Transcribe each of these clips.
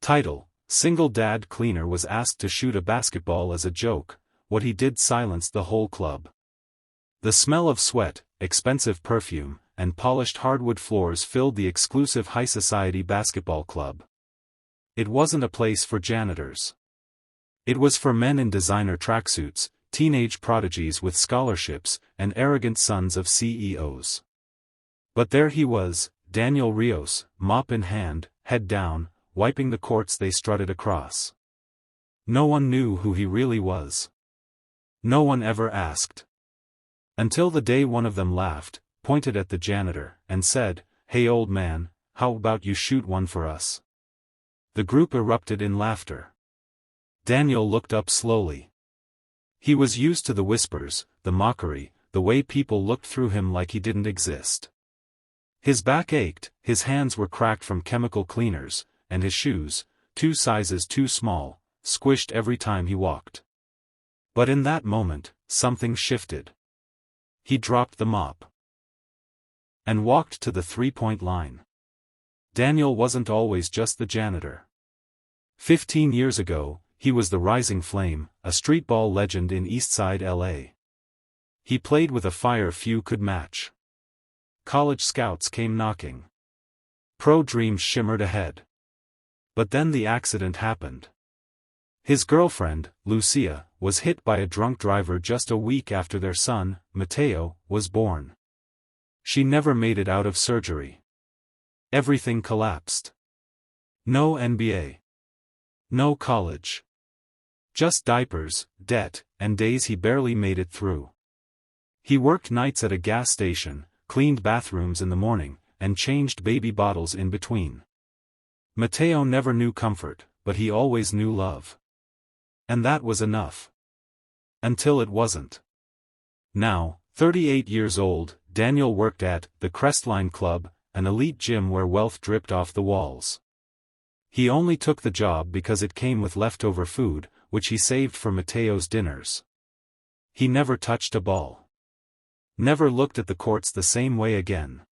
Title: Single dad cleaner was asked to shoot a basketball as a joke. What he did silenced the whole club. The smell of sweat, expensive perfume, and polished hardwood floors filled the exclusive high society basketball club. It wasn't a place for janitors. It was for men in designer tracksuits, teenage prodigies with scholarships, and arrogant sons of CEOs. But there he was, Daniel Rios, mop in hand, head down, wiping the courts they strutted across. No one knew who he really was. No one ever asked. Until the day one of them laughed, pointed at the janitor, and said, "Hey old man, how about you shoot one for us?" The group erupted in laughter. Daniel looked up slowly. He was used to the whispers, the mockery, the way people looked through him like he didn't exist. His back ached, his hands were cracked from chemical cleaners, and his shoes, 2 sizes too small, squished every time he walked. But in that moment, something shifted. He dropped the mop and walked to the 3-point line. Daniel wasn't always just the janitor. 15 years ago, he was the rising flame, a streetball legend in Eastside LA. He played with a fire few could match. College scouts came knocking. Pro dreams shimmered ahead. But then the accident happened. His girlfriend, Lucia, was hit by a drunk driver just a week after their son, Mateo, was born. She never made it out of surgery. Everything collapsed. No NBA. No college. Just diapers, debt, and days he barely made it through. He worked nights at a gas station, cleaned bathrooms in the morning, and changed baby bottles in between. Mateo never knew comfort, but he always knew love. And that was enough. Until it wasn't. Now, 38 years old, Daniel worked at the Crestline Club, an elite gym where wealth dripped off the walls. He only took the job because it came with leftover food, which he saved for Mateo's dinners. He never touched a ball. Never looked at the courts the same way again.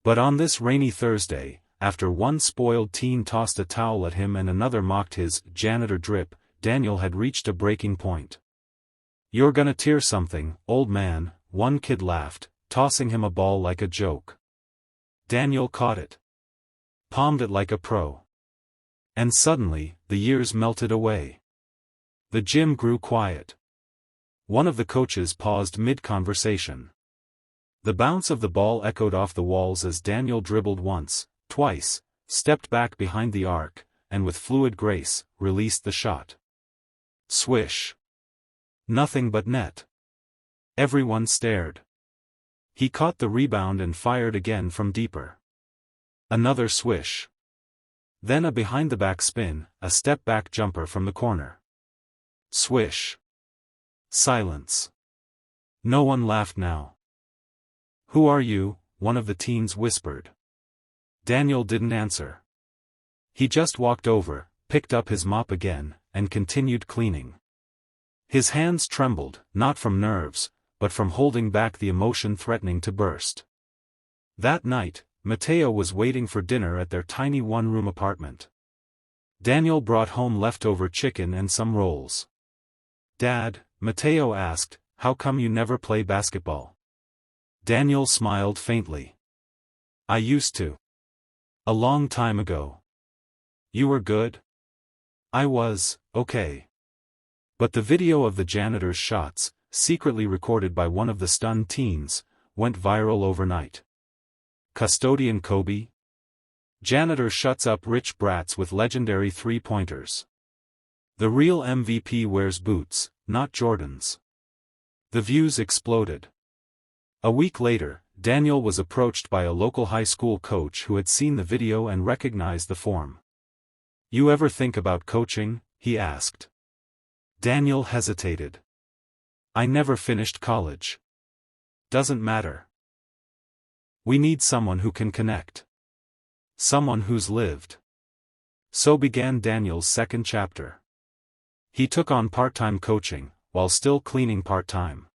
But on this rainy Thursday, after one spoiled teen tossed a towel at him and another mocked his janitor drip, Daniel had reached a breaking point. "You're gonna tear something, old man," one kid laughed, tossing him a ball like a joke. Daniel caught it. Palmed it like a pro. And suddenly, the years melted away. The gym grew quiet. One of the coaches paused mid-conversation. The bounce of the ball echoed off the walls as Daniel dribbled once, twice, stepped back behind the arc, and with fluid grace, released the shot. Swish. Nothing but net. Everyone stared. He caught the rebound and fired again from deeper. Another swish. Then a behind-the-back spin, a step-back jumper from the corner. Swish. Silence. No one laughed now. "Who are you?" one of the teens whispered. Daniel didn't answer. He just walked over, picked up his mop again, and continued cleaning. His hands trembled, not from nerves, but from holding back the emotion threatening to burst. That night, Mateo was waiting for dinner at their tiny one-room apartment. Daniel brought home leftover chicken and some rolls. "Dad," Mateo asked, "how come you never play basketball?" Daniel smiled faintly. "I used to. A long time ago." "You were good?" "I was, okay." But the video of the janitor's shots, secretly recorded by one of the stunned teens, went viral overnight. Custodian Kobe? Janitor shuts up rich brats with legendary three-pointers. The real MVP wears boots, not Jordans. The views exploded. A week later, Daniel was approached by a local high school coach who had seen the video and recognized the form. "You ever think about coaching?" he asked. Daniel hesitated. "I never finished college." "Doesn't matter. We need someone who can connect. Someone who's lived." So began Daniel's second chapter. He took on part-time coaching, while still cleaning part-time.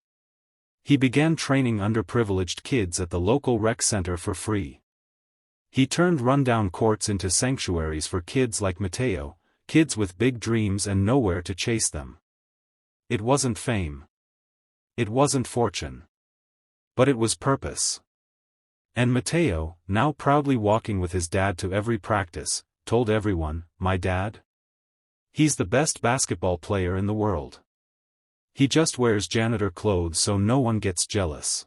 He began training underprivileged kids at the local rec center for free. He turned rundown courts into sanctuaries for kids like Mateo, kids with big dreams and nowhere to chase them. It wasn't fame. It wasn't fortune. But it was purpose. And Mateo, now proudly walking with his dad to every practice, told everyone, "My dad? He's the best basketball player in the world. He just wears janitor clothes so no one gets jealous."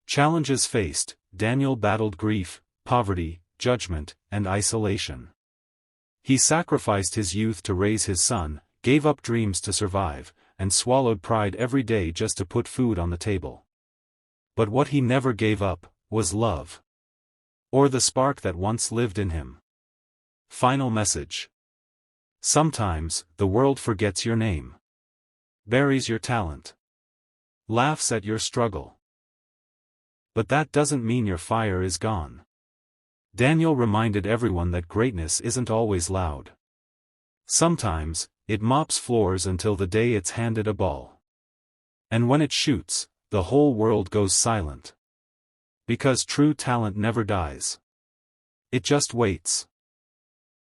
Challenges faced, Daniel battled grief, poverty, judgment, and isolation. He sacrificed his youth to raise his son, gave up dreams to survive, and swallowed pride every day just to put food on the table. But what he never gave up was love. Or the spark that once lived in him. Final message. Sometimes, the world forgets your name. Buries your talent. Laughs at your struggle. But that doesn't mean your fire is gone. Daniel reminded everyone that greatness isn't always loud. Sometimes, it mops floors until the day it's handed a ball. And when it shoots, the whole world goes silent. Because true talent never dies. It just waits.